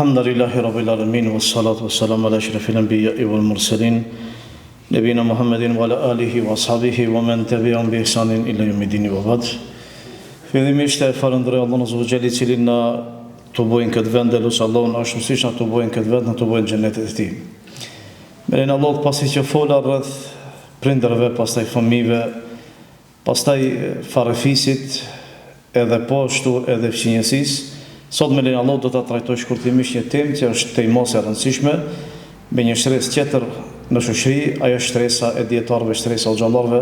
Alhamdulillahi Rabbil Alamin, wassalatu wassalamu ala ashrafil anbiya'i wal mursalin, nabina Muhammedin wa ala alihi wa ashabihi wa man tabi'ahum bi ihsanin ila yawmiddin wa ba'd. Fillimisht e falënderoj Allahun Azza wa Jalla, i cili na të bojnë këtë vend, lutë Allahun ashtu siç na të bojnë këtë vend, na të bojnë xhenetin e Tij. Me lenin Allah, pasi që fola rreth prindërve, pastaj fëmijëve, pastaj farrefisit, edhe po ashtu edhe fëmijësisë. Sot me lenin Allah do ta trajtoj shkurtimisht një temë që është tejmos e rëndësishme, me një shtresë tjetër në shoqëri, ajo shtresa e dietarëve, shtresa e xhallarëve,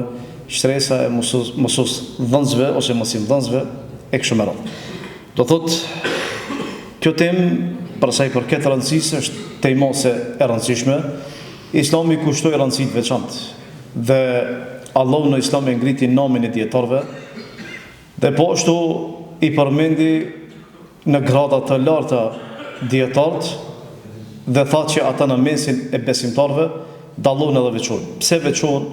shtresa e mosudhënësve ose mosimdhënësve e kështu me radhë. Do thotë, kjo temë për sa i përket rëndësisë është tejmose e rëndësishme. Islami kushtoi rëndësi të veçantë dhe Allahu në Islam e ngriti namin e dietarëve dhe po ashtu i përmendi në grada të larta dietarët dhe tha që ata në mesin e besimtarëve dallojnë edhe veçojnë. Pse veçojnë?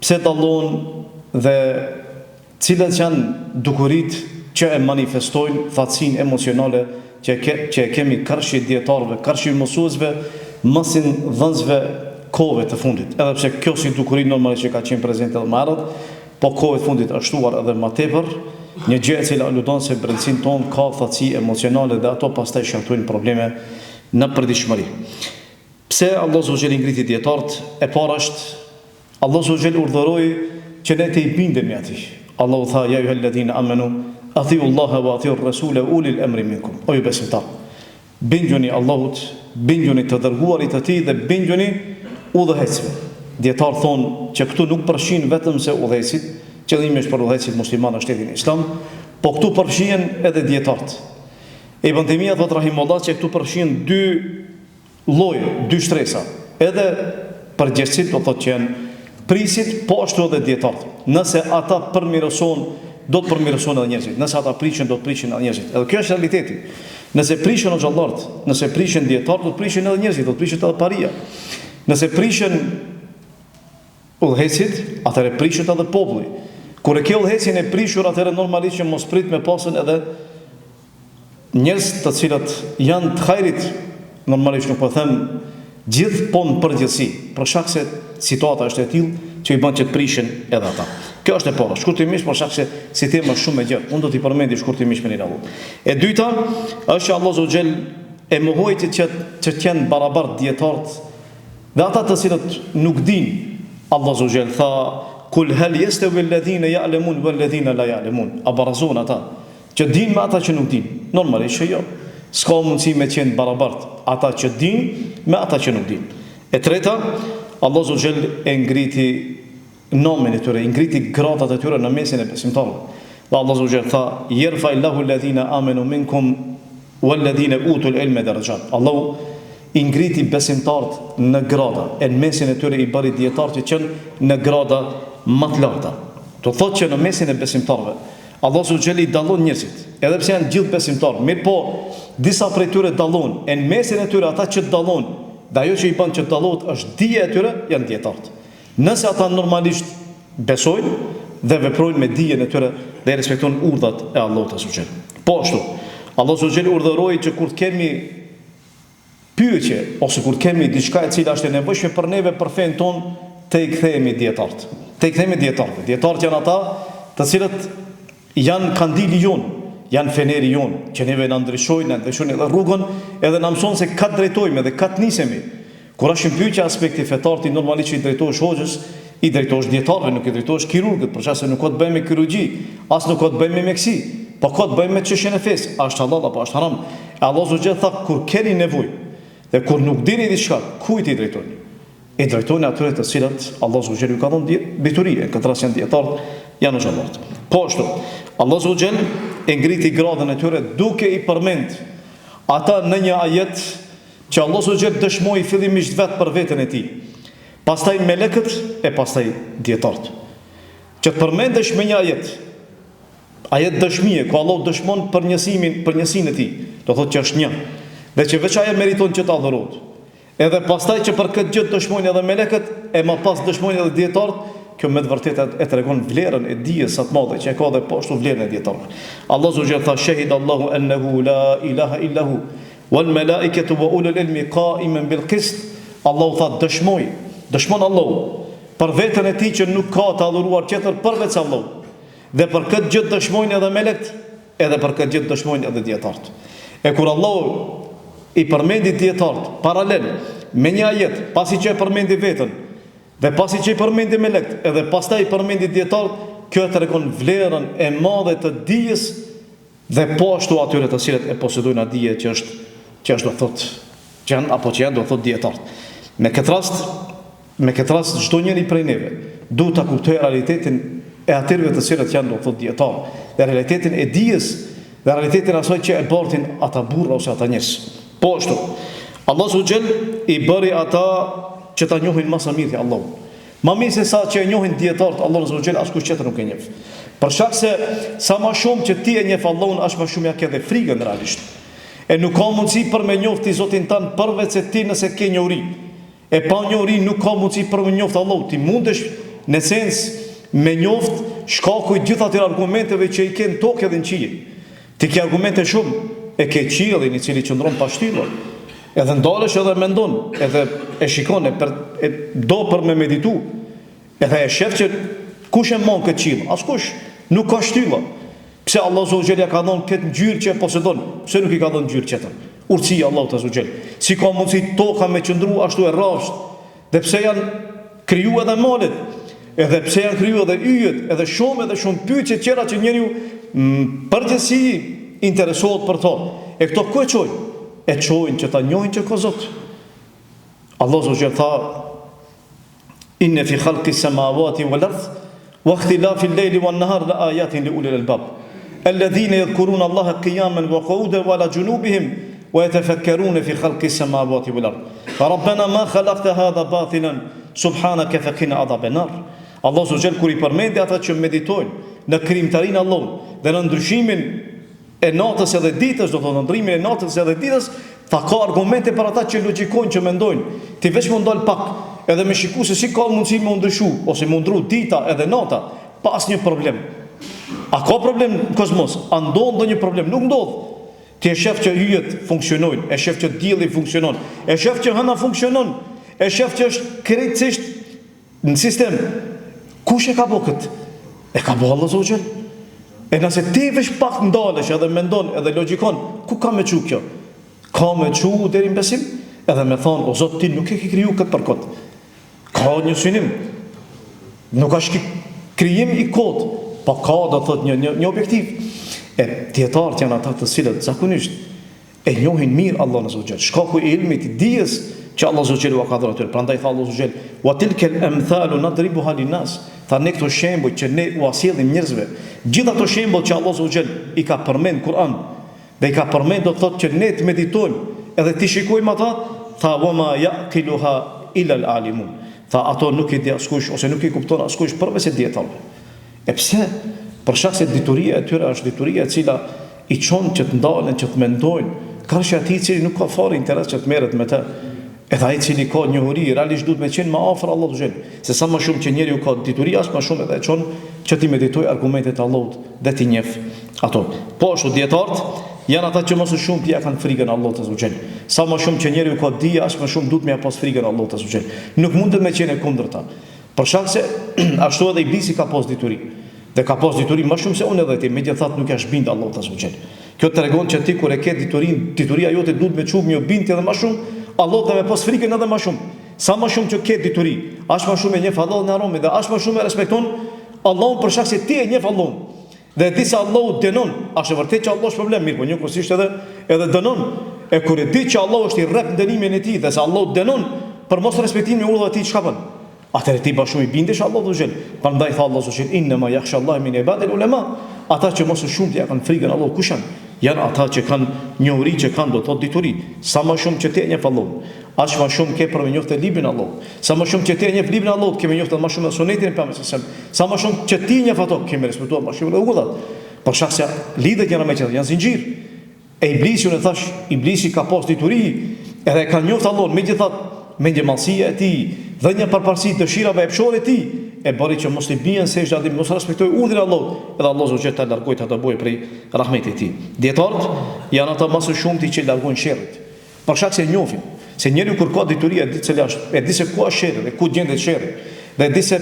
Pse dallojnë dhe cilat janë dukuritë që e manifestojnë thatësinë emocionale që kemi karshi dietarëve, karshi mësuesve, mosimdhënësve kohëve të fundit. Edhe pse kjo si dukuri normalisht që ka qenë prezente edhe më herët, po kohëve të fundit është shtuar edhe më tepër, një gjë e cila aludon se brendësinë tonë ka thatësi emocionale dhe ato pastaj shkaktojnë probleme në përditshmëri. Pse Allah Azza wa Jalla ngriti dietarët? E para është Allah Azza wa Jalla urdhëroi që ne të i bindemi atij. Allahu tha: "Ya ayyuhalladhina amanu athi'u Allaha wa athi'u ar-rasula ulil amri minkum." O ju besimtar, binduni Allahut, binduni të dërguarit të Tij dhe binduni udhëheqësve. Dietar thonë që këtu nuk përfshin vetëm se udhëheqësit, qëllimi është për udhëheqësit muslimanë në shtetin islam, po këtu përfshihen edhe dietarët. Ibn Taymija thot rahimullah që këtu përfshihen dy lloje, dy shtresa. Edhe përgjegjësit, do thotë që janë prisit, po ashtu edhe dietarët. Nëse ata përmirësohen, do të përmirësohen edhe njerëzit. Nëse ata prishin, do të prishin edhe njerëzit. Edhe kjo është realiteti. Nëse prishin xhallarët, nëse prishin dietarët, do të prishin edhe njerëzit, do të prishin edhe paria. Nëse prishin udhëheqësit, atëherë prishet edhe populli. Kur e ke udhëheqësin e prishur, atëherë normalisht që mos prit me pasën edhe njerëz të cilët janë të hajrit, normalisht nuk po them gjithë, po në përgjithësi, për shkak se situata është e tillë që i bën që të prishin edhe ata. Kjo është e para, shkurtimisht, për shkak se si tema është shumë e gjatë. Unë do t'i përmendi shkurtimisht me një radhë. E dyta është që Allah Azza wa Jall e mohoi që të jenë barabartë dietarët dhe ata të cilët nuk dinë. Allah Azza wa Jall tha: "Kul hal yastawi alladhina ya'lamun wal ladhina la ya'lamun." A barazon ata që dinë me ata që nuk dinë? Normalisht që jo. S'ka mundësi me qenë barabartë ata që dinë me ata që nuk dinë. E treta, Allah Azza wa Jall e ngriti namin e tyre, ngriti gradat e tyre në mesin e besimtarëve. Dhe Allah Azza wa Jall tha: "Yarfa Allahu alladhina amanu minkum wal ladhina utul ilma darajat." Allahu i ngriti besimtarët në grada, e në mesin e tyre i bëri dietarë që qenë në grada më të larta. Do thotë që në mesin e besimtarëve Allah Azza wa Jalla i dallon njerëzit, edhe pse janë gjithë besimtarë, mirë po disa prej tyre dallon, e në mesin e tyre ata që dallon, dhe ajo që i bën që dallohet është dija e tyre, janë dietarët. Nëse ata normalisht besojnë dhe veprojnë me dijen e tyre dhe respektojnë urdhat e Allahut Azza wa Jalla. Po ashtu, Allah Azza wa Jalla urdhëroi që kur kemi pyetje ose kur kemi diçka e cila është e nevojshme për neve për fen ton, të i kthehemi dietarët. Të i kthehemi dietarëve. Dietarët janë ata të cilët janë kandili jon, janë feneri jon, që neve na ndryshojnë, na ndryshojnë edhe rrugën, edhe na mëson se ka drejtojmë dhe ka të nisemi. Kur është pyetja aspekti fetar, ti normalisht i drejtohesh hoxhës, i drejtohesh dietarëve, nuk i drejtohesh kirurgët, për çfarë se nuk ka të bëjë me kirurgji, as nuk ka të bëjë me mjekësi, po ka të bëjë me çështjen e fesë, a është halal apo është haram. Allah Azza wa Jalla tha: "Kur keni nevojë dhe kur nuk dini diçka, kujt i drejtoni? I drejtoni atyre të cilët Allah Azza wa Jalla ju ka dhënë dituri, këtë rast janë dietarët, janë xhallarët." Po ashtu, Allah Azza wa Jalla e ngriti gradën e tyre duke i përmend ata në një ajet që Allah Azza wa Jalla dëshmoi fillimisht vetë për veten e Tij, pastaj melekët e pastaj dietarët. Që të përmendesh me një ajet dëshmie, ku Allah dëshmon për njësinë e Tij, do thotë që është një, dhe që veç ajo meriton që të adhurohet. Edhe pastaj që për këtë gjë dëshmojnë edhe melekët, e më pas dëshmojnë edhe dietarët, kjo me të vërtetë e tregon vlerën e dijes së të madhe që e ka dhe po ashtu vlerën e dietarëve. Allah Azza wa Jalla tha: "Shahid Allahu annahu la ilaha illa hu wal malaikatu wa ulul ilmi qa'iman bil qist. Allahu tha dëshmon Allahu për veten e tij që nuk ka të adhuruar tjetër përveç Allahut. Dhe për këtë gjë dëshmojnë edhe melekt, edhe për këtë gjë dëshmojnë edhe dietarët. E kur Allahu i përmendi dietarët paralel me një ajet, pasi që e përmendi veten, dhe pasi që i përmendi melekt, edhe pastaj i përmendi dietarët, kjo tregon vlerën e madhe të dijes dhe po ashtu atyre të cilët e posedojnë atë dije që është do thotë që janë do thotë dietarët. Me këtë rast çdo njeri prej neve duhet ta kuptojë realitetin e atyre të cilët janë do thotë dietarë, dhe realitetin e dijes dhe realitetin asaj që e bartin ata burra ose ata njerëz. Po ashtu Allahu subhanahu i bëri ata që ta njohin më së miri Allahun. Ma mirë se sa që e njohin dietarët Allahun subhanahu askush tjetër nuk e njeh. Për shkak se sa më shumë që ti e njeh Allahun, as më shumë ja ke dhe frikën realisht. E nuk ka mundësi për me njofti Zotin tan përveç se ti nëse ke njohuri. E pa njohuri nuk ka mundësi për me njoftë Allahun. Ti mundesh në sens me njoft shkaku i gjithë atyre argumenteve që i ke në tokë edhe në qiell. Ti ke argumente shumë, e ke qiellin i cili qëndron pa shtyllur. Edhe ndalesh edhe mendon, edhe e shikon, do për me meditu, edhe e shef që kush e mon këtë qiell? Askush, nuk ka shtylla. Pse Allah Zogjel ja ka dhënë këtë ngjyrë që e posedon? Pse nuk i ka dhënë ngjyrë tjetër? Urtësia e Allahut Zogjel. Si ka mundësi toka me qëndru ashtu e rrafsht? Dhe pse janë kriju edhe malet? Edhe pse janë kriju edhe yjet, edhe shumë pyetje tjera që njeriu përgjithësi interesohet për to. E këto ku e çojnë? E çojnë që ta njohin që ka Zot. Allah Zogjel tha: Inne fi khalqi samawati wal ardh wa ikhtilafi al-layli wan nahar la ayatin li ulil albab alladhina yadhkuruna Allaha qiyaman wa qu'udan wa ala junubihim wa yatafakkaruna fi khalqi samawati wal ardh rabbana ma khalaqta hadha batilan subhanaka faqina adhaban nar. Allah Zogjel kur i përmendi ata që meditojnë në krijimtarinë e Allahut dhe në ndryshimin e natës edhe ditës, do thotë ndrimin e natës edhe ditës, tha ka argumente për ata që logjikojnë, që mendojnë. Ti veç mund dal pak edhe me shiku se si ka mundësi me ndryshu ose me ndru dita edhe nata pa asnjë problem. A ka problem në kozmos? A ndodh ndonjë problem? Nuk ndodh. Ti e shef që yjet funksionojnë, e shef që dielli funksionon, e shef që hëna funksionon, e shef që është krejtësisht në sistem. Kush e ka bërë këtë? E ka bërë Allah Zogjel. E nëse ti vesh pak ndalesh edhe mendon edhe logjikon, ku ka me çu kjo? Ka me çu deri në besim? Edhe me thonë, o Zot, ti nuk e ke kriju këtë për kot. Ka një synim. Nuk është krijim i kot, po ka do thot një objektiv. E dietarët janë ata të cilët zakonisht e njohin mirë Allahun Zogjel. Shkaku i ilmit, i dijes që Allah Zogjel u ka dhënë atyre. Prandaj tha Allah Zogjel: "Wa tilka al-amthalu nadribuha lin-nas." Tha ne këto shembuj që ne u asillim njerëzve, gjithë ato shembull që Allah Zogjel i ka përmend Kur'an, dhe i ka përmend do thotë që ne të meditojmë edhe të shikojmë ata, tha wa ma yaqiluha illa al-alimun. Tha ato nuk i di askush ose nuk i kupton askush përveç se dietarëve. E pse? Për shkak se dituria e tyre është dituria e cila i çon që të ndalen, që të mendojnë, ka që ati i cili nuk ka fare interes që të merret me të. Edhe ai i cili ka njohuri, realisht duhet me qenë më afër Allahut Zogjel. Se sa më shumë që njeriu ka dituri, as më shumë edhe e çon që ti meditoj argumentet e Allahut dhe ti njeh ato. Po ashtu dietarët janë ata që më së shumti ja kanë frikën Allahut Zogjel. Sa më shumë që njeriu ka dije, as më shumë duhet me pas frikën Allahut Zogjel. Nuk mundet me qenë kundërta. Për shkak se ashtu edhe iblisi ka pas dituri. Dhe ka pas dituri më shumë se unë edhe ti, megjithatë nuk është bind Allahut Zogjel. Kjo tregon që ti kur e ke diturinë, dituria jote duhet me çumë një bindje edhe më shumë, Allah dhe me pas frikën edhe më shumë. Sa më shumë që ke dituri, as më shumë e njeh Allahun në armë dhe as më shumë e respekton Allahun për shkak se ti e njeh Allahun. Dhe ti sa Allahu dënon, është vërtet që Allah është problem, mirë, po njëkohësisht edhe dënon. E kur e di që Allah është i rrep dënimin e tij dhe se Allahu dënon për mos respektimin e urdhave të tij, çka bën? Atëherë ti bashkë i bindesh Allahut Zogjel. Prandaj tha Allahu Zogjel: "Inna ma yakhsha Allah min ibadil ulama." Ata që mos shumë ja kanë frikën Allahut, kush janë? Janë ata që kanë njohuri, që kanë do të thotë dituri. Sa më shumë që ti e njeh Allahun, aq më shumë ke për me njoftë librin e Allahut. Sa më shumë që ti e njeh librin e Allahut, ke me njoftë më shumë sunetin e Pejgamberit. Sa më shumë që ti njeh ato, ke me respektuar më shumë rregullat. Për shkak se lidhet janë me çfarë? Janë zinxhir. E iblisi unë thash, iblisi ka pas dituri, edhe ka njoftë Allahun, megjithatë mendjemallësia e tij, dhënia përparësi dëshirave e pëshorit të tij, e bëri që mos i bien se ai mos respektoi urdhrin e Allahut, edhe Allah Zogjel ta largoi ta bojë prej rahmetit të tij. Dietarët janë ata më së shumti që largojnë sherrit. për shkak se e njohin. Se njeriu kur ka dituri e di cila është, e di se ku është sherri dhe ku gjendet sherri. Dhe e di se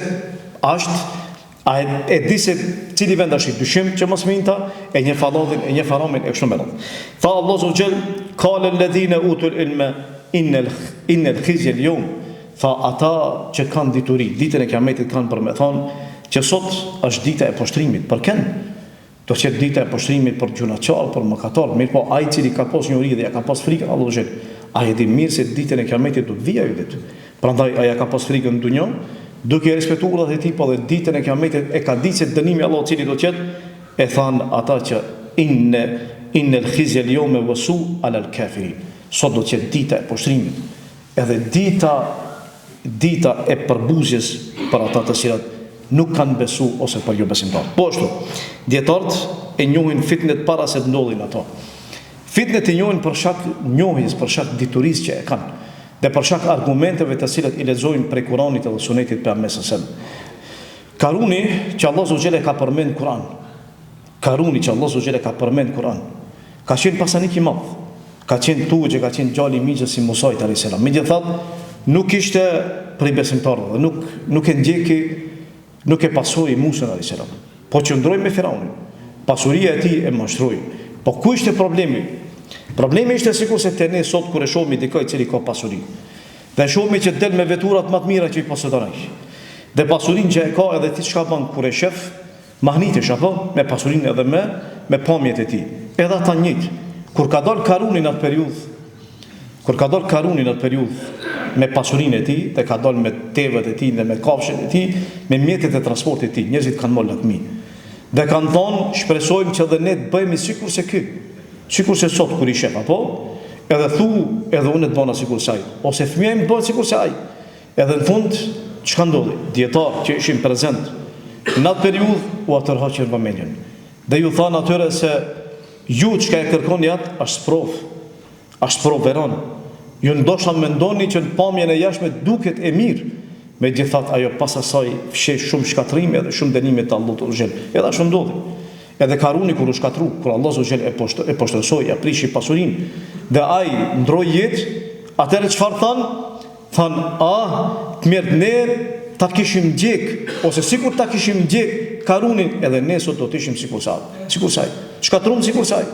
e di se cili vend është i dyshim që mos minta, e një falodhin, e një haramin e kështu me radhë. Tha Allahu Azza wa Jall, qala alladhina utul ilma innal khizya al-yawm. Tha ata që kanë dituri, ditën e Kiametit kanë për me thonë që sot është dita e poshtrimit. Për kënd? Do të jetë dita e poshtrimit për gjunaçar, për mëkatar, mirë po ai i cili ka pas njohuri dhe ja ka pas frikën Allahu Azza wa Jall, ai e di mirë se ditën e Kiametit do të vijë ai vetë. Prandaj ai ka pas frikën në dunjë, duke respektuar dhe ti, po dhe ditën e Kiametit e ka ditë se dënimi Allah cili do të jetë, e thanë ata që innal khizya al-yawma wasu ala al-kafirin. Sot do të jetë dita e poshtrimit, edhe dita e përbuzjes për ata të cilat nuk kanë besu ose për jo besimtar. Po ashtu, dietarët e njohin fitnet para se të ndodhin ato. Fitnet e njohin për shkak njohjes, për shkak diturisë që e kanë, dhe për shkak argumenteve të cilat i lexojnë prej Kuranit dhe Sunetit pejgamberit sallallahu alajhi wasallam. Karuni që Allah subhanahu wa taala ka përmend Kur'an. Karuni që Allah subhanahu wa taala ka përmend Kur'an. Ka qenë pasanik i madh. Ka qenë tugjë, ka qenë gjali i Mijës si Musa alayhis salam. Megjithatë, nuk ishte prej besimtarëve, nuk e ndjeki, nuk e pasoi Musa alayhis salam. Po qëndroi me Firaunin. Pasuria e tij e mashtroi. Po ku ishte problemi? Problemi ishte sikur se te ne sot kur e shohim dikoj i cili ka pasuri. Dhe shohim që del me veturat më të mira që i posedon ai. Dhe pasurinë që e ka edhe ti çka bën kur e shef, mahnitesh apo me pasurinë edhe me pamjet e tij. Edhe ata njëjtë. Kur ka dal Karuni në atë periudhë, me pasurinë e tij, dhe ka dal me tevat e tij dhe me kafshët e tij, me mjetet e transportit e tij, njerëzit kanë marrë lakmi. Dhe kanë thonë, shpresojmë që edhe ne të bëhemi sikur se ky. Sikur se sot kur i shef apo, edhe edhe unë të bëna sikur se ai, ose fëmia im bën sikur se ai. Edhe në fund çka ndodhi? Dietar që ishin prezent në atë periudhë u atërhoqën vëmendjen. Dhe ju thanë atyre se ju çka e kërkoni atë është provë veron. Ju ndoshta mendoni që në pamjen e jashtme duket e mirë, megjithatë ajo pas asaj fsheh shumë shkatrime dhe shumë dënime të Allahut Azza. Edhe ashtu ndodhi. Edhe Karuni kur u shkatru, kur Allah Azza e poshtërsoi, ja prishi pasurinë, dhe ai ndroi jetë, atëherë çfarë thanë? Thanë, të mirë ne ta kishim gjek, ose sikur ta kishim gjek Karunin, edhe ne sot do të ishim sikur sa ai. Shkatrum sikur sa ai.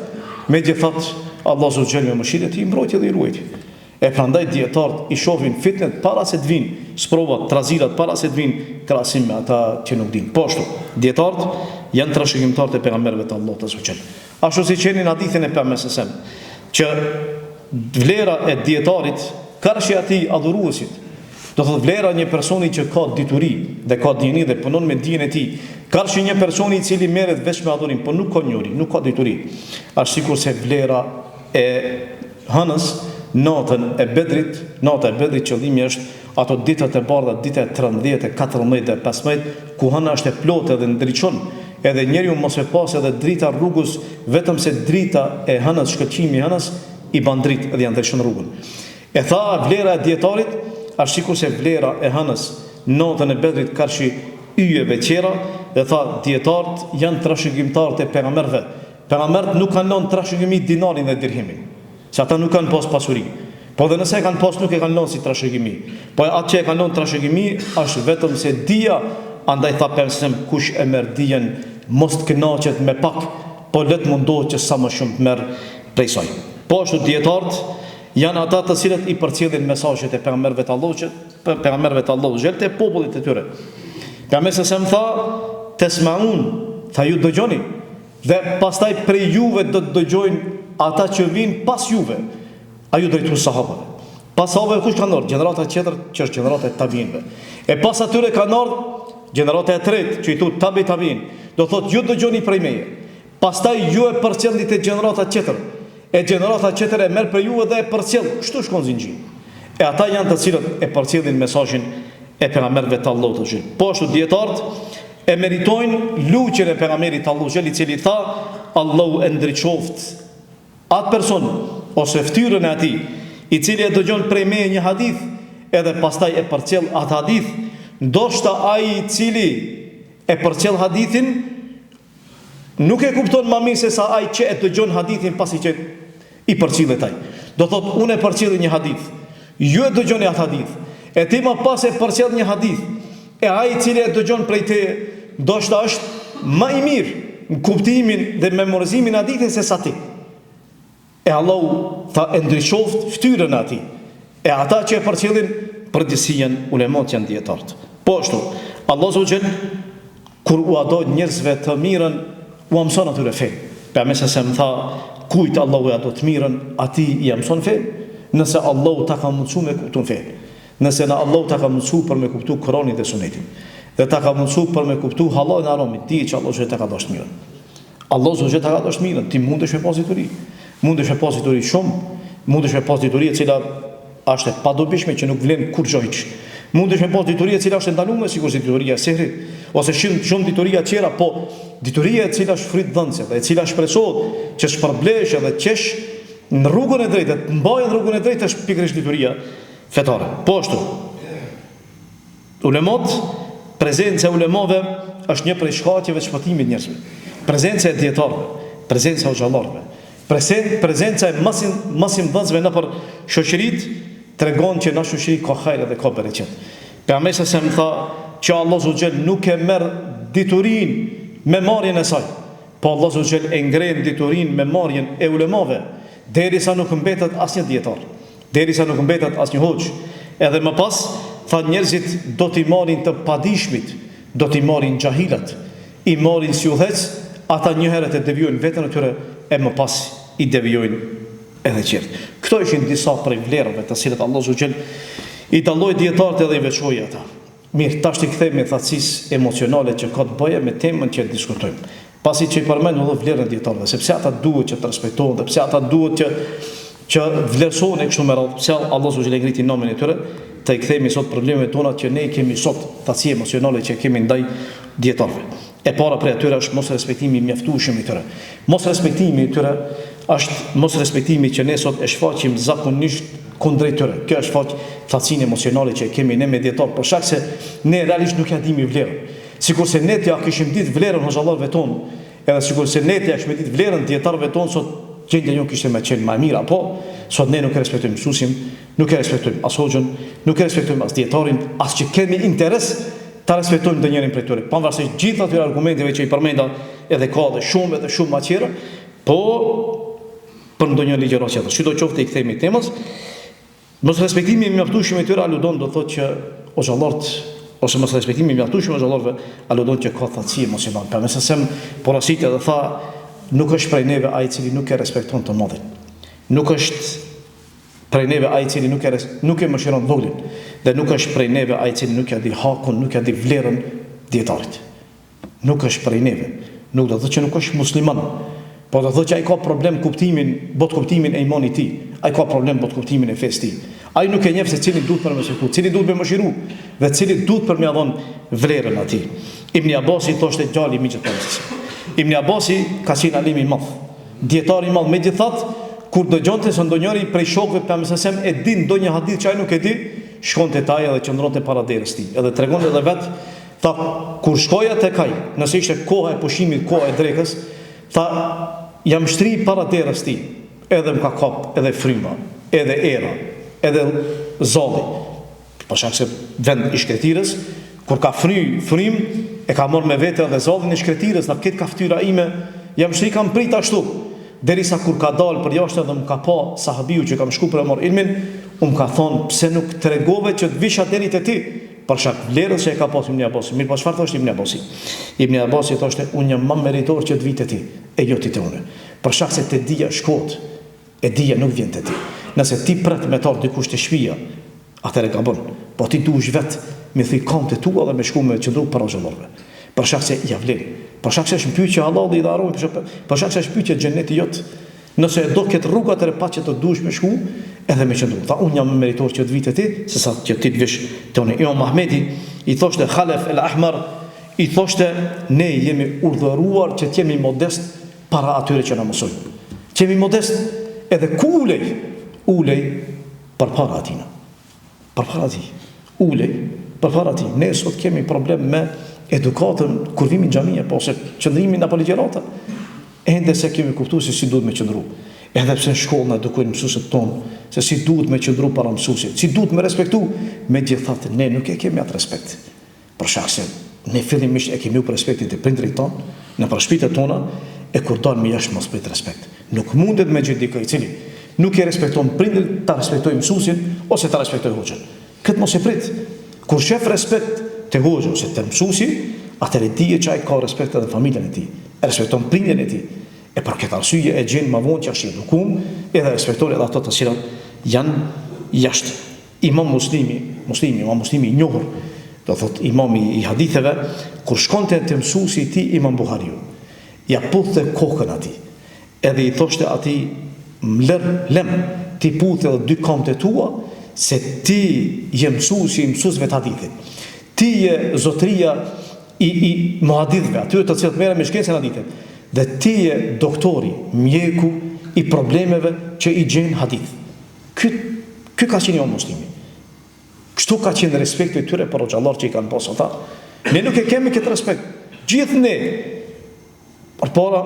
Megjithatë, Allah Azza me mëshirën e tij mbrojti dhe i ruajti. E prandaj dietarët i shohin fitnet para se të vinë, sprovat, trazirat para se të vinë, krahasim me ata që nuk dinë. Po ashtu, dietarët janë trashëgimtarët e pejgamberëve të Allahut Azza wa Jall. Ashtu si qenë në hadithin e pejgamberit sallallahu alajhi wasallam, që vlera e dietarit, karshi atij adhuruesit, do thotë vlera një personi që ka dituri dhe ka dini dhe punon me dijen e tij, karshi një personi i cili merret vetëm me adhurim, por nuk ka njohuri, nuk ka dituri. Ashtu sikur se vlera e hënës, nata e Bedrit qëllimi është ato ditët e bardha, dita e 13, 14 dhe 15, ku hëna është e plotë dhe ndriçon, edhe njeriu mos e pas edhe drita rrugës, vetëm se drita e hënës, shkëlqimi i hënës i ban dritë dhe ja ndriçon rrugën. E tha vlera e dietarit është sikur se vlera e hënës, natën e Bedrit karshi yjeve qera, dhe tha dietarët janë trashëgimtarët e pejgamberëve. Pejgamberët nuk kanë lënë trashëgimi dinarin dhe dirhimin. Se ata nuk kanë pas pasuri. Po dhe nëse e kanë pas, nuk e kanë lënë si trashëgimi. Po atë që e kanë lënë trashëgimi është vetëm se dia, andaj tha persem kush e merr dijen, mos të kënaqet me pak, po let mundohet që sa më shumë të merr prej saj. Po ashtu dietarët janë ata të cilët i përcjellin mesazhet e pejgamberëve të Allahut, te popullit e tyre. Pejgamberi sa më tha, "Tesmaun", tha ju dëgjoni, dhe pastaj prej juve do të dëgjojnë ata që vinë pas juve. A ju drejtu sahabëve. Pas sahabëve kush kanë ardhur? Gjenerata tjetër që është gjenerata e tabiinëve. E pas atyre kanë ardhur gjenerata e tretë që i thotë tabiin. Do thotë ju dëgjoni prej meje. Pastaj ju e përcjellni te gjenerata tjetër. E gjenerata tjetër e merr prej juve dhe e përcjell. Kështu shkon zinxhiri. E ata janë të cilët e përcjellin mesazhin e pejgamberëve të Allahut. Po ashtu dietarët e meritojnë luçjen e pejgamberit Allahut, i cili tha Allahu e ndriçoft atë person ose ftyrën e atij i cili e dëgjon prej meje një hadith edhe pastaj e përcjell atë hadith, ndoshta ai i cili e përcjell hadithin nuk e kupton më mirë se sa ai që e dëgjon hadithin pasi që i përcjellet ai. Do thot unë e përcjell një hadith, ju e dëgjoni atë hadith, e ti më pas e përcjell një hadith, e ai i cili e dëgjon prej te, ndoshta është më i mirë në kuptimin dhe memorizimin e hadithit se sa ti. E Allahu tha e ndriçoft fytyrën e atij. E ata që e përcjellin përgjithësinë ulemat janë dietarët. Po ashtu, Allahu subhanahu kur u do njerëzve të mirën, u mëson atyre fe. Pejgamberi sa më tha, kujt Allahu ja do të mirën, atij i mëson fe. Nëse Allahu ta ka mundsuar me kuptuar fe. Nëse na Allahu ta ka mundsuar për me kuptuar Kur'anin dhe Sunetin, dhe ta ka mundsuar për me kuptuar halalin e haramit, ti që Allahu ta ka dashur mirën. Allahu subhanahu ta ka dashur mirën, ti mundesh me pas dituri. Mundesh me pas dituri shumë, mundesh me pas dituri e cila është e padobishme që nuk vlen kur gjojç. Mundesh me pas dituri e cila është ndaluar sikur si dituria e sehrit, ose shumë dituria të tjera, po dituria e cila është frytdhënëse dhe e cila shpresohet që shpërblesh edhe qesh në rrugën e drejtë, të mbajë në rrugën e drejtë është pikërisht dituria fetare. Po ashtu, ulemat, prezenca e ulemave është një prej shkaqeve të shpëtimit njerëzve. Prezenca e dietarëve, prezenca e xhallarëve, prezenca e mësimdhënësve nëpër shoqëritë tregon që në shoqëri ka hajër dhe ka bereqet. Pejgamberi sa më tha që Allahu subhanahu nuk e merr diturinë me marrjen e saj, po Allahu subhanahu e ngren diturinë me marrjen e ulemave, derisa nuk mbetet asnjë dietar, derisa nuk mbetet asnjë hoxh. Edhe më pas tha njerëzit do t'i marrin të padijshmit, do t'i marrin xahilat, i marrin si udhëhec, ata një herë të devijojnë veten e tyre e më pas i devijojnë edhe qertë. Këto ishin disa prej vlerave të cilat Allahu subhanahu i dalloi dietarët edhe i veçoi ata. Mirë, tash i kthehemi thatësisë emocionale që ka të bëjë me temën që diskutojmë. Pasi që i përmendëm edhe vlerën e dietarëve, sepse ata duhet që të respektohen, dhe pse ata duhet që vlerësohen kështu me radhë, pse Allahu subhanahu i ngriti nomin e tyre, të i kthehemi sot problemet tona që ne kemi sot, thatësi emocionale që kemi ndaj dietarëve. E para prej atyre është mos respektimi i mjaftueshëm i tyre. Mos respektimi i tyre është mos respektimi që ne sot e shfaqim zakonisht kundrejt tyre. Kjo është shfaq thatësinë emocionale që kemi ne me dietar, për shkak se ne realisht nuk ja dimi vlerën. Sikurse ne t'ja kishim ditë vlerën hoxhallarëve tonë, edhe sikurse ne t'ja kishim ditë vlerën dietarëve tonë, sot gjendja jon kishte më qenë më e mirë, apo sot ne nuk e respektojmë mësuesin, nuk e respektojmë as hoxhën, nuk e respektojmë as dietarin, as që kemi interes ta respektojmë të njërin prej tyre. Pavarësisht gjithë atyre argumenteve që i përmenda, edhe ka dhe shumë më tjera, po për ndonjë ligjërat tjetër. Sidoqoftë i kthehemi temës, mos respektimi i mjaftueshëm i tyre aludon do thotë që hoxhallarët ose mos respektimi i mjaftueshëm i hoxhallarëve aludon që ka thatësi emocionale. Për mëse sem porositë dhe tha nuk është prej neve ai i cili nuk e respekton të mëdhin. Nuk është prej neve ai i cili nuk e mëshiron voglin, dhe nuk është prej neve ai i cili nuk ja di hakun, nuk ja di vlerën dietarit. Nuk është prej neve. Nuk do të thotë që nuk është musliman, po do të thotë që ai ka problem kuptimin e imanit të tij. Ai ka problem kuptimin e fesë të tij. Ai nuk e njeh se cili duhet për mësiku, cili duhet me mëshiru, dhe cili duhet për me dhon vlerën atij. Ibn Abasi thoshte djali i miqit të tij. Ibn Abasi ka qenë alim i madh, dietar i madh, megjithatë kur dëgjonte se ndonjëri prej shokëve të Pejgamberit e din ndonjë hadith që ai nuk e di, shkonte te ai dhe qëndronte para derës tij. Edhe tregon edhe vet, tha kur shkoja tek ai, nëse ishte koha e pushimit, koha e drekës, tha jam shtri para derës tij, edhe më ka kap edhe fryma, edhe era, edhe zolli. Për shkak se vend i shkretirës, kur ka frym, e ka marrë me vete edhe zollin e shkretirës, na këtë ka fytyra ime, jam shtri kam prit ashtu. Derisa kur ka dalë për jashtë dhe më ka pa sahabiu që kam shku për e marrë ilmin, më ka thonë pse nuk tregove që të visha deri te ti, për shkak vlerës që e ka pas Ibn Abasi. Mirë, po çfarë thoshte Ibn Abasi? Ibn Abasi thoshte unë jam më meritor që të vi te ti, e jo ti te unë. Për shkak se te dia shkot, e dia nuk vjen te ti. Nëse ti pret me tar dikush te shtëpia, atëre ka bën. Po ti duhesh vet me thë konte tua dhe me shku me qendru para xhallarëve. Për shkak se ja vlen. Për shkak se është pyetje Allahu i dharoi, për shkak se është pyetje xheneti jot. Nëse do këtë rrugat e paqe të duhesh me shku, edhe me qendru. Tha unë jam më meritor që të vite ti, sesa që ti të vish te unë. Imam Ahmedi i thoshte Khalaf el-Ahmar, i thoshte ne jemi urdhëruar që të jemi modest para atyre që na mësojnë. Që jemi modest edhe ku ulej përpara atina. Përpara atij. Ulej përpara atij. Ne sot kemi problem me edukatën kur vimi në xhamia, po se qëndrimin apo ligjërata. Ende se kemi kuptuar se si duhet me qëndru. Edhe pse në shkollë na edukojnë mësuesit tonë se si duhet me qëndru para mësuesit, si duhet me respektu, megjithatë ne nuk e kemi atë respekt. Për shkak se ne fillimisht e kemi u respektin të prindrit tonë, në shtëpitë tona, e kur dalmë jashtë mos prit respekt. Nuk mundet me gjithë dikë i cili nuk e respekton prindrit, ta respektoj mësuesin ose ta respektoj hoxhën. Këtë mos e prit. Kur shef respekt te hoxha ose te mësuesi, atëherë dihet që ai ka respekt edhe familjen e tij, e respekton prindjen e tij. E për këtë arsye e gjen më vonë që është i edukum, edhe respekton edhe ato të cilat janë jashtë. Imam Muslimi i njohur, do thot imami i haditheve, kur shkonte te mësuesi i tij Imam Buhariu, ja puthte kokën atij. Edhe i thoshte atij, lem, ti puthë edhe dy kamët e tua, se ti je mësuesi i mësuesve të hadithit. Ti je zotëria i muhadithëve, atyre të cilët merren me shkencën e hadithit. Dhe ti je doktori, mjeku i problemeve që i gjen hadith. Ky ka qenë Imam Muslimi. Kështu ka qenë respekti i tyre për xhallar që i kanë pasur ata. Ne nuk e kemi këtë respekt. Gjithë ne. Por para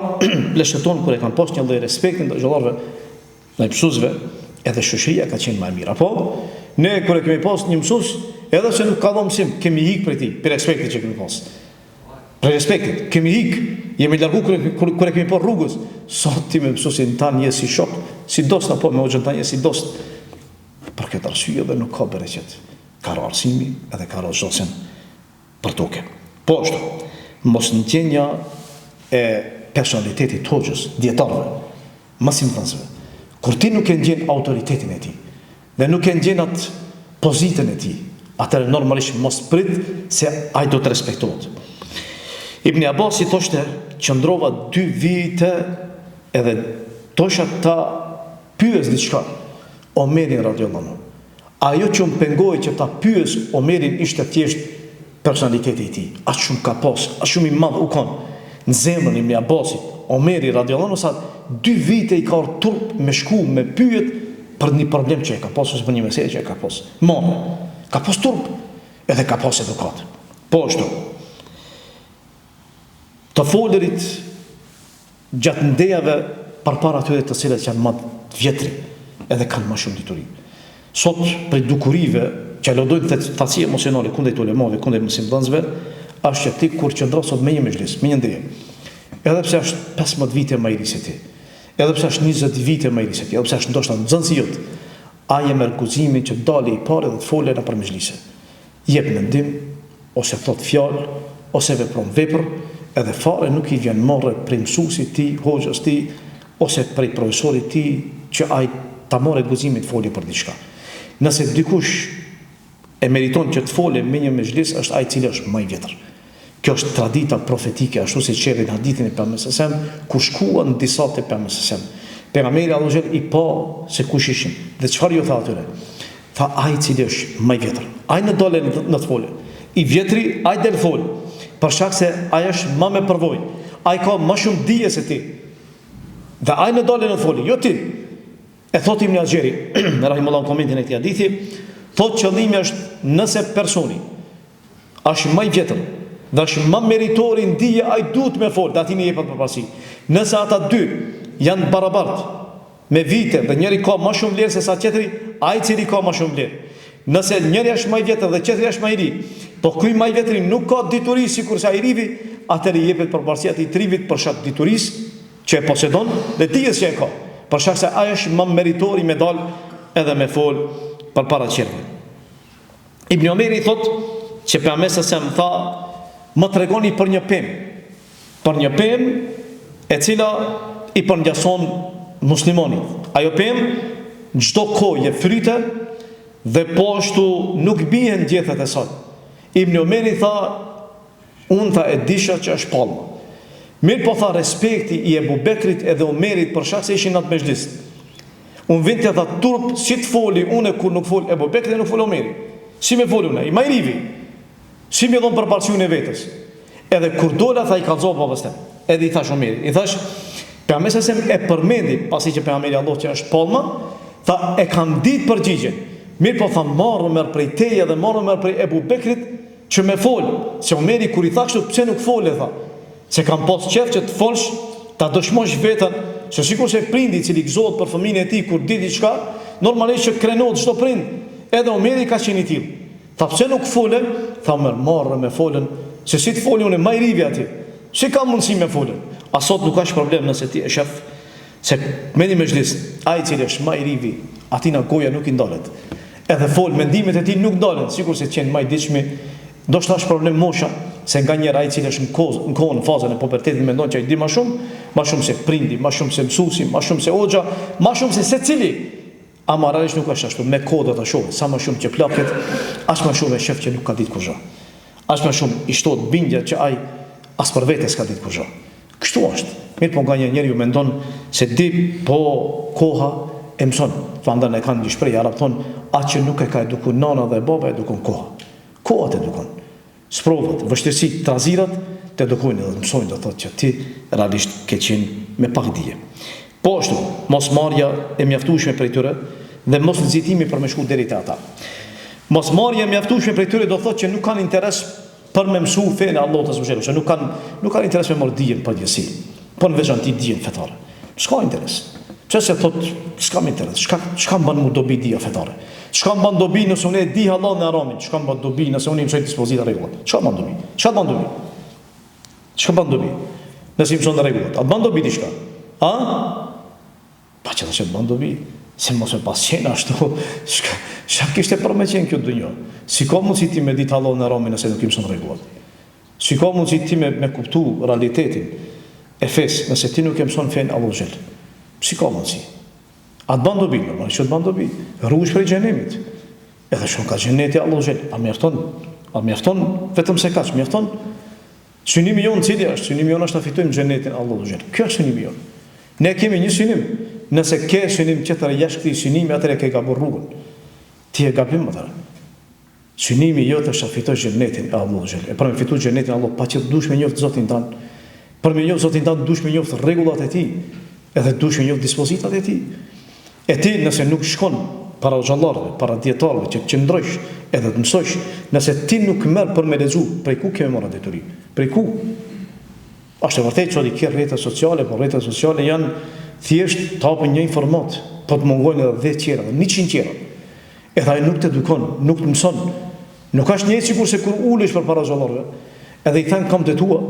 lesheton kur e kanë pasur një lloj respekti ndaj xhallarëve, ndaj mësuesve, edhe shoqëria ka qenë më e mirë. Apo ne kur e kemi pasur një mësues, edhe se nuk ka dhënë mësim, kemi ikë prej tij, për respektin që kemi pasur. Për respektit, kemi ikë, jemi largu kur e kemi por rrugës. Sot ti me mësuesin tan je si shok, si dost apo me hoxhën tan je si dost. Për këtë arsye edhe nuk ka bereqet. Ka arsimi edhe ka zosën për tokë. Po ashtu, mos ndjenja e personalitetit të hoxhës, dietarëve, mësimdhënësve. Kur ti nuk e ndjen autoritetin e tij dhe nuk e ndjen atë pozitën e tij, atëherë normalisht mos prit se ai do të respektohet. Ibn Abbas i thoshte, qëndrova 2 vite edhe tosha ta pyes diçka Omerin radhiyallahu anhu. Ajo që më pengoi që ta pyes Omerin ishte thjesht personaliteti i tij. Aq shumë ka pas, aq shumë i madh u kon në zemrën e Ibn Abbasit. Omeri radhiyallahu anhu sa 2 vite i ka turp me shku me pyet për një problem që e ka pasur, për një meselë që e ka pasur. Ka pas turp edhe ka pas edukat. Po ashtu. Të folërit gjatë ndejave përpara atyre të cilët janë më vjetri edhe kanë më shumë dituri. Sot për dukurive që lodojnë thasi emocionale kundër ulemave, kundër mësimdhënësve, është që ti kur qëndron sot me një mezhlis, me një ndjenjë, edhe pse është 15 vite më i ri se ti, edhe pse është 20 vite më i ri se ti, edhe pse është ndoshta nxënësi jot, ai e merr guximin që dalë i parë dhe të folë nëpër mezhlise. Jep mendim ose thot fjalë ose vepron vepër, edhe fare nuk i vjen morre prej mësuesit ti, hoxhës ti, ose prej profesorit ti, që ai ta morë guximin të folë për diçka. Nëse dikush e meriton që të folë me një mezhlis, është ai i cili është më i vjetër. Kjo është tradita profetike, ashtu si çerri në hadithin e pejgamberit, ku shkuan disa te pejgamberi. Pejgamberi Allahu i pa se kush ishin. Dhe çfarë ju tha atyre? Tha ai i cili është më i vjetër. Ai në dole në të folë. I vjetri ai del folë. Për shkak se ai është më me përvojë. Ai ka më shumë dije se ti. Dhe ai në dole në të folë, jo ti. E thot Ibn Haxheri, rahimullahu komentin e këtij hadithi, thot qëllimi është nëse personi është më i vjetër dhe është më meritori në dije, ai duhet me folë, dhe atij i jepet përparësi. Nëse ata dy janë barabartë me vite dhe njëri ka më shumë vlerë se sa tjetri, ai i cili ka më shumë vlerë. Nëse njëri është më i vjetër dhe tjetri është më i ri, po ky më i vjetri nuk ka dituri sikur sa i rivi, atëherë i jepet përparësia atij i rivit për shkak diturisë që e posedon dhe dijes që e ka. Për shkak se ai është më meritori me dal edhe me fol përpara qerve. Ibn Omeri thot që pejgamberi sa më tha, më tregoni për një pemë e cila i përngjason muslimanit. Ajo pemë çdo kohë fryte dhe po ashtu nuk bien gjethet e saj. Ibn Omeri tha, unë tha e disha që është palma. Mirë po tha respekti i Ebu Bekrit edhe Omerit për shkak se ishin në atë mezhlis. Unë vinte tha turp si të foli une kur nuk fol Ebu Bekri dhe nuk fol Omeri. Si me foli une, i ma i rivi. Si me dhonë përparësiun e vetës. Edhe kur dola tha i kalzova babës tem. Edhe i thash Omeri. I thash, pejgamberi e përmendi, pasi që pejgamberi Allah që është palma, tha e kam ditë përgjigjen. Mirë po tha marrë prej teje dhe marrë prej Ebu Bekrit që me fol. Se Omeri kur i tha kështu pse nuk fole tha. Se kam pas qef që të folsh, ta dëshmosh vetën se sikur se prindi i cili gëzohet për fëmijën e tij kur di diçka, normalisht që krenohet çdo prind. Edhe Omeri ka qenë i tillë. Tha pse nuk folën? Tha marrë me folën, se si të foli unë më i rivi aty. Si ka mundësi me folën? A sot nuk ka problem nëse ti e shef se me një mezhlis, ai i cili është më i rivi, atina goja nuk i ndalet. Edhe fol, mendimet e tij nuk ndalen, sikur se qenë më i ditshmi. Do shta është problem mosha, se nga njëra ai i cili është në kohën, në fazën e pubertetit mendon që ai di më shumë se prindi, më shumë se mësuesi, më shumë se hoxha, më shumë se secili. Ama realisht nuk është ashtu, me kohë do ta shohë, sa më shumë që plaket, as më shumë e shef që nuk ka ditë kurrë. As më shumë i shtohet bindja që ai as për vetes ka ditë kurrë. Kështu është. Mirë po nga njeriu mendon se di, po koha e mëson. Prandaj ne kanë një shprehje arab thon, atë që nuk e ka edukuar nana dhe baba edukon koha. Koha të edukon. Sprovat, vështirësi, trazirat të edukojnë dhe mësojnë, do thotë që ti realisht ke qenë me pak dije. Po ashtu, mosmarrja e mjaftueshme prej tyre dhe mos nxitimi për me shku deri te ata. Mosmarrja e mjaftueshme prej tyre do thotë që nuk kanë interes për me mësu fenë e Allahut azza wa jalla, se nuk kanë interes me marr dijen për gjësi, po në veçanti dijen fetare. S'ka interes. Pse se thotë s'kam interes. Çka mban mu dobi dija fetare? Çka mban dobi nëse unë e di halal në haramin? Çka mban dobi nëse unë i mësoj dispozita rregullat? Çka mban dobi? Çka mban dobi? Çka mban dobi? Nëse i mëson rregullat, a mban dobi diçka? A? Pa që të mban dobi. Se mos e pas qenë ashtu, çka kishte për me qenë kjo dunjë? Si ka mundësi ti me ditë halal në haramin nëse nuk i mëson rregullat? Si ka mundësi ti me kuptu realitetin e fesë nëse ti nuk e mëson fenë Allahu xhel? Si ka mundësi? A të ban dobi, normalisht që të ban dobi. Rruhesh prej xhenemit. Edhe shumë ka xheneti Allahu xhel. A mjafton vetëm se kaq, mjafton synimi jon cili është, synimi jon është ta fitojmë xhenetin Allahu xhel. Kjo është synimi jon. Ne kemi një synim. Nëse ke synim tjetër jashtë këtij synimi, atëherë ke gabur rrugën. Ti e gabim atëherë. Synimi jot është ta fitosh xhenetin Allahu xhel. E për me fituar xhenetin Allahu, paqë dush me njoft Zotin tan. Për me njoft Zotin tan dush me njoft rregullat e tij. Edhe dush me njoft dispozitat e tij. E ti nëse nuk shkon para xhallarëve, para dietarëve që qëndrosh edhe të mësosh, nëse ti nuk merr për me lexu, prej ku ke marrë deturi? Prej ku? Është vërtet që ke rrjetet sociale, por rrjetet sociale janë thjesht të hapin një informat, po të mungojnë edhe 10 tjera, 100 tjera. Edhe ai nuk të edukon, nuk të mëson. Nuk është njëjtë sikur se kur ulesh përpara xhallarëve, edhe i thën kam të tua,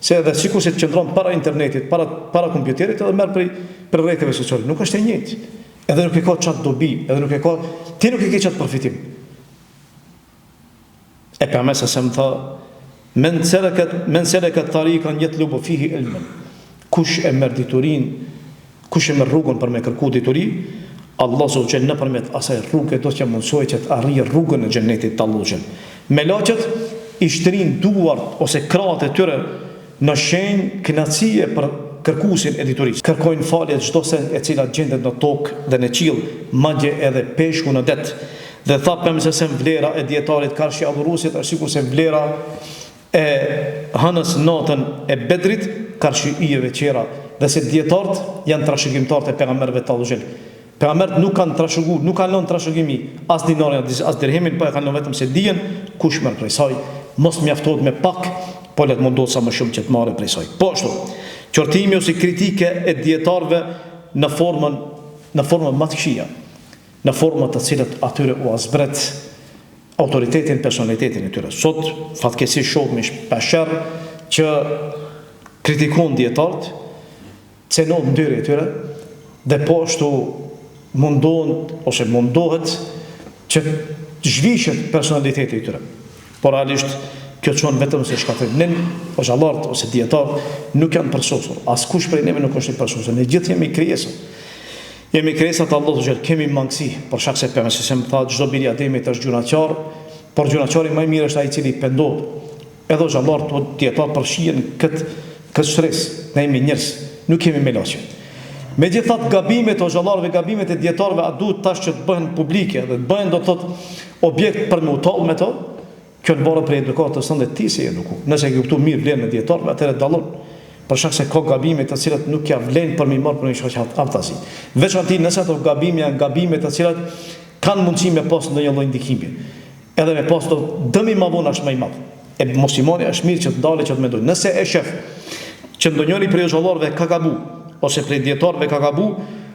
se edhe sikur se të qëndron para internetit, para kompjuterit, edhe merr për rrjeteve sociale. Nuk është e njëjtë. Edhe nuk e ka qatë dobi, ti nuk e ke qatë përfitim. E për mesë se më tha, men seleket tarikan yatlubu fihi ilmen. Kush e merr diturin, kush e merr rrugën për me kërku dituri, Allah zot që nëpërmjet asaj rruge do të mundsoj që të arrijë rrugën e xhenetit të Allahut. Me laçet i shtrin duart ose krahët e tyre në shenjë kënaqësie për kërkuesin e diturisë. Kërkojnë falje çdo se e cila gjendet në tokë dhe në qiell, madje edhe peshku në det. Dhe tha pemse se vlera e dietarit karshi adhuruesit është sikur se vlera e hënës natën e Bedrit karshi ijeve qera, dhe se dietarët janë trashëgimtarët e pejgamberëve të Allahut. Pejgamberët nuk kanë trashëguar, nuk kanë lënë trashëgimi as dinarin as dirhemin, po e kanë lënë vetëm se dijen kush merr prej saj, mos mjaftohet me pak, po let mundohet sa më shumë që të marrë prej saj. Po ashtu, qortimi ose kritike e dietarëve në formën më të këqija, në forma të cilat atyre u azbret autoritetin, personalitetin e tyre. Sot fatkeqësisht shohim shpesh që kritikon dietarët, cenon ndyrë e tyre dhe po ashtu mundohet që zhvishet personaliteti i tyre. Por realisht kjo çon vetëm se shkatërrin o xhallarët ose dietarët nuk janë përsosur. Askush prej neve nuk është i përsosur. Ne gjithë jemi krijesa. Jemi krijesa të Allahut xhel, kemi mangësi, për shkak se pejgamberi sa më tha çdo biri i Ademit është gjunaqar, por gjunaqari më i mirë është ai i cili pendohet. Edhe xhallarët o dietarët përfshihen këtë stres. Ne jemi njerëz, nuk kemi melaçe. Megjithatë gabimet o xhallarëve, gabimet e dietarëve a duhet tash që të bëhen publike dhe të bëhen do të thotë objekt për me u tall me to? Kjo në borë për edukatës sënde ti si eduku. Nëse ke kuptu mirë vlerën e dietarëve, atëherë dallon. Për shkak se ka gabime të cilat nuk ja vlen për mi marrë për një shoqat aftasi. Veçanti nëse ato gabime janë gabime të cilat kanë mundësi me pas ndonjë lloj ndikimi. Edhe me pas dëmi më vonë është më i madh. E muslimani është mirë që të dalë që të mendojë. Nëse e shef që ndonjëri prej xhallarëve ka gabu ose prej dietarëve ka gabu,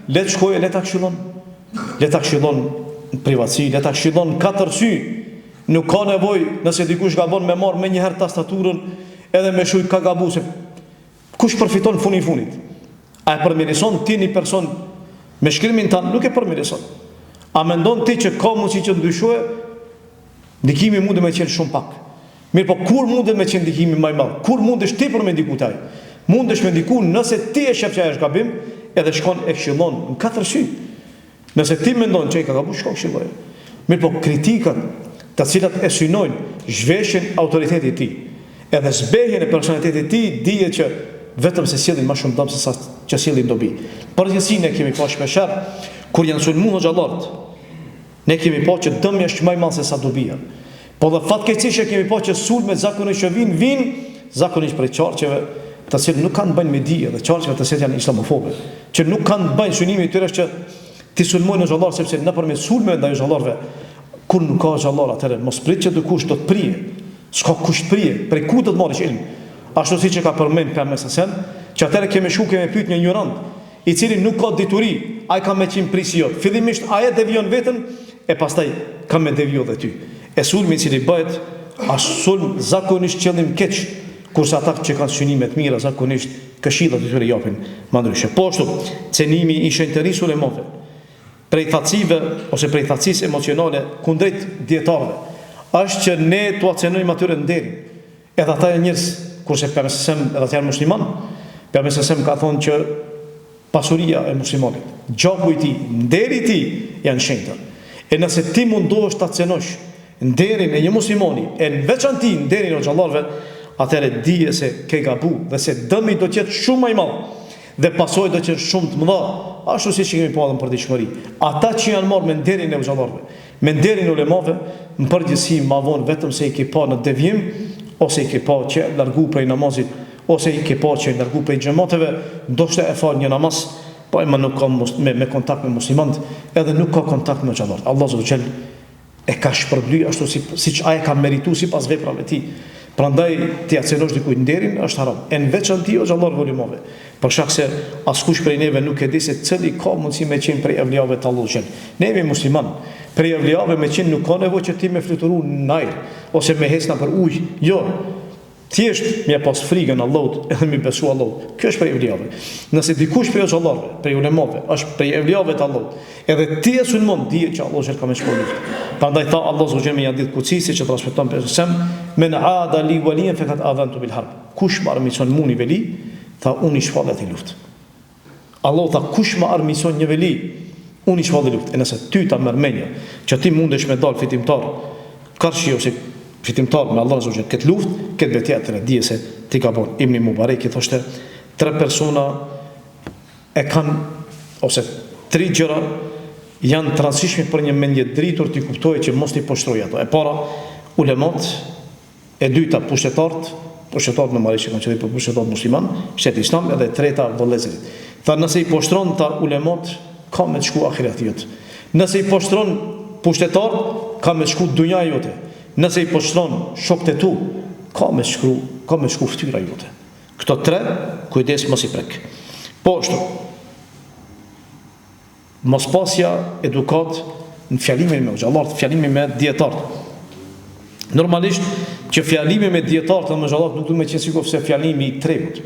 le të shkojë, le ta këshillon. Le ta këshillon në privatësi, le ta këshillon katër sy. Nuk ka nevojë nëse dikush gabon me marr më një herë tastaturën edhe me shuj ka gabu, se kush përfiton funit. A e përmirëson ti një person me shkrimin tanë? Nuk e përmirëson. A mendon ti që ka mundësi që ndryshoje? Ndikimi mund me qenë shumë pak. Mirë, po kur mundet me qenë ndikimi më i madh? Kur mundesh ti për me ndiku taj? Mundesh me ndiku nëse ti e shef që ajo është gabim, edhe shkon e këshillon në katër sy. Nëse ti mendon që ai ka gabuar, shkon këshilloj. Mirë, po kritikat, të cilat e synojnë zhveshjen autoritetit të tij, edhe zbehjen e personalitetit të tij, dihet që vetëm se sjellin më shumë dëm se sa që sjellin dobi. Përgjithësinë kemi pasur shpeshherë kur janë sulmuar xhallarët. Ne kemi pasur që dëmi është më i madh se sa dobia. Po dhe fatkeqësisht kemi pasur që sulmet zakonisht që vinë zakonisht prej çarqeve të cilët nuk kanë bënë me dije, dhe çarqeve të cilët janë islamofobe, që nuk kanë bënë synimi i tyre që ti sulmojnë xhallar, sepse nëpërmjet sulmeve ndaj xhallarëve, kur nuk ka xhallar atëherë mos prit që dikush do të prije. S'ka kush të prije, prej ku do të marrësh ilm? Ashtu siç e ka përmend Pejgamberi, që atëherë kemi pyet një ignorant, i cili nuk ka dituri, ai ka me qenë prisi jot. Fillimisht ai devion veten e pastaj ka me devio dhe ty. E sulmi i cili bëhet as sulm zakonisht qëllim keq, kurse ata që kanë synime të mira zakonisht këshillat e tyre japin më ndryshe. Po ashtu, cenimi i shenjtërisë ulemave, prej thatësive ose prej thatësisë emocionale kundrejt dietarëve, është që ne t'u cenojmë atyre nderin. Edhe ata janë njerëz, kurse Pejgamberi edhe ata janë musliman. Pejgamberi ka thonë që pasuria e muslimanit, gjaku i tij, nderi i tij janë shenjta. E nëse ti mundohesh ta cenosh nderin e një muslimani, e në veçanti nderin e xhallarëve, atëherë dije se ke gabu dhe se dëmi do të jetë shumë më i madh dhe pasojat do të jenë shumë të mëdha, ashtu siç kemi pa edhe në përditshmëri. Ata që janë marrë me nderin e xhallarëve, me nderin e ulemave, në përgjithësi ma vonë vetëm se i ke pa në devijim, ose i ke pa që largu prej namazit, ose i ke pa që largu prej xhamateve, ndoshta e fal një namaz, po ai më nuk ka me kontakt me muslimanët, edhe nuk ka kontakt me xhallarët. Allah subhanahu wa taala e ka shpërbly ashtu siç ai ka merituar sipas veprave të tij. Prandaj ti acenosh dikujt nderin është haram. E në veçanti o xhallar volumove. Për shkak se askush prej neve nuk e di se cili ka mundësi me qenë prej evliave të Allahut. Ne jemi musliman. Prej evliave me qenë nuk ka nevojë që ti me fluturu në ajër ose me hecna për ujë. Jo. Thjesht me pas frikën Allahut edhe me besu Allahut. Kjo është prej evliave. Nëse dikush prej xhallarëve, prej ulemave, është prej evliave të Allahut, edhe ti e sulmon, dije që Allah ka më shpëluar. Prandaj tha Allah subhanahu wa taala kuçisi që transmeton pejgamberi, men aada li waliyan fakat adantu bil harb. Kush më armiqson muni veli, tha unë i shpallat i luftë. Allah tha kush më armiqson një veli, unë i shpallat i luftë. E nëse ty ta merr mendja që ti mundesh me dal fitimtar, karshi ose fitimtar me Allah subhanahu këtë luftë, këtë betejë dije se ti ka bën. Ibn Mubarak i thoshte 3 persona e kanë ose 3 gjëra janë të rëndësishme për një mendje dritur t'i kuptojë që mos t'i poshtroj ato. E para, ulemat, e dyta, pushtetarët me marrësh që kanë qenë për pushtetarët musliman, shteti islam, edhe e treta, vëllezërit. Tha nëse i poshtron ta ulemat, ka me të shku ahireti jote. Nëse i poshtron pushtetarët, ka me të shku dunja jote. Nëse i poshtron shokët e tu, ka me të shku fytyra jote. Këto 3, kujdes mos i prek. Po ashtu, mos pasja edukat në fjalimin me xhallarët, fjalimin me dietarët. Normalisht që fjalimi me dietarët dhe me xhallarët nuk duhet me qenë sikur se fjalimi i tregut.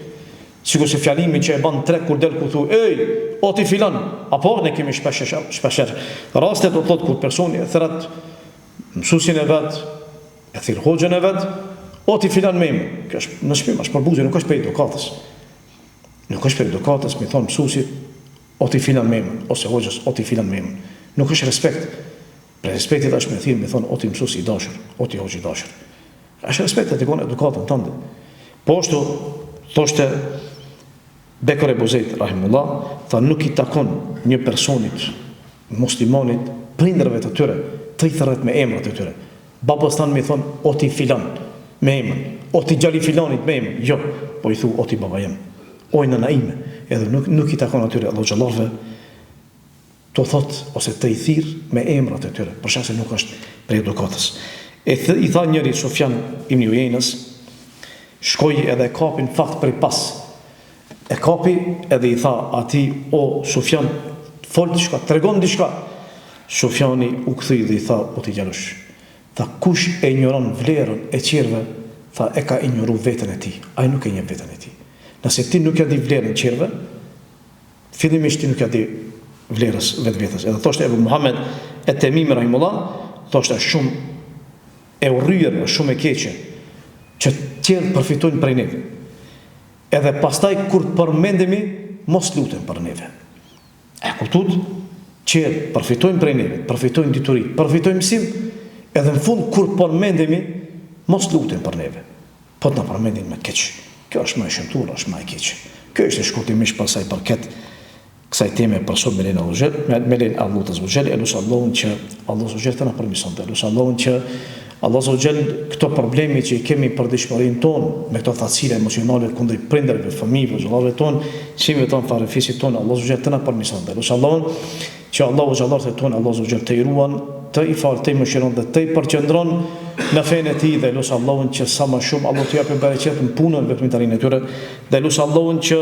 Sikur se fjalimi që e ban treg kur del ku thu, "Ej, o ti filan." Apo ne kemi shpesh raste do thot kur personi e thret mësuesin e vet, e thirr hoxhën e vet, "O ti filan me." Kjo është në shtëpi, është për buzë, nuk është për edukatës. Nuk është për edukatës, mi thon mësuesit, "O ti filan me", ose hoxhës, "O ti filan me". Nuk është respekt. Për respektit është me thirr, me thon, "O ti mësues i dashur, o ti hoxh i dashur." Është respekt të tekon edukatën tënde. Po ashtu thoshte Bekër e Buzejt rahimullah, tha nuk i takon një personit muslimanit prindërve të tyre të i thërret me emrat e tyre. Babës tanë me thon, "O ti filan" me emrin, "O ti gjali filanit" me emrin. Jo, po i thu, "O ti baba jem", "O nëna ime", edhe nuk i takon atyre Allah xhallarëve të thot ose të i thirr me emrat e tyre, për shkak se nuk është për edukatës. I tha njëri Sufjan ibn Uyainës, shkoi edhe kapin fakt prej pas. E kapi edhe i tha ati, o Sufjan, fol diçka, tregon diçka. Sufjani u kthyi dhe i tha, o ti djalosh, tha kush e injoron vlerën e qerve, tha e ka injoru veten e tij, ai nuk e njeh veten e tij. Nëse ti nuk e di vlerën e qerve, fillimisht ti nuk e di vlerës vetvetes. Edhe thoshte Ebu Muhammed et-Temimi rahimullah, thoshte shumë e urryer, shumë e keqe që tjerë përfitojnë prej neve. Edhe pastaj kur përmendemi, mos lutem për neve. E kuptut? Qerë përfitojnë prej neve, përfitojnë dituri, përfitojnë mësim, edhe në fund kur përmendemi, mos lutem për neve. Po të na përmendin me keq. Kjo është më e shëmtuar, është më e keq. Kjo është shkurtimisht pasaj përket kësaj teme për sot me lenin Allahu të zgjel, elush Allahun që Allahu zgjel të na përmirëson, elush Allahun që Allahu zgjel këto probleme që i kemi për dëshmërinë tonë, me këto facile emocionale kundër prindërve, fëmijëve, xhallarëve tonë, çimëve tonë, farefisit tonë, Allahu zgjel të na përmirëson, elush Allahun që Allahu xhallarët tonë, Allahu zgjel të i ruan, të i falë, të i mëshiron dhe të i përqendron në fenë e tij, dhe elush Allahun që sa më shumë Allahu t'i japë bereqet në punën e veprimtarinë e tyre, dhe elush Allahun që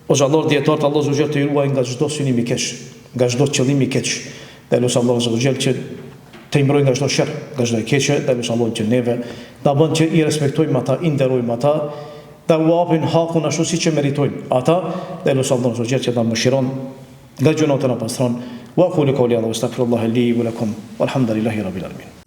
o xhallar dietar të Allahu xhallahu të ruaj nga çdo synim i keq, nga çdo qëllim i keq. Dhe elush Allahu xhallahu që të mbroj nga çdo sherr, nga çdo e keqe, dhe elush Allahu që neve na bën që i respektojmë ata, i nderojmë ata, dhe u japin hakun ashtu siç e meritojnë ata, dhe elush Allahu xhallahu që na mëshiron nga gjunat e na pastron. Wa qulu qawli hadha wastaghfirullaha li wa lakum walhamdulillahi rabbil alamin.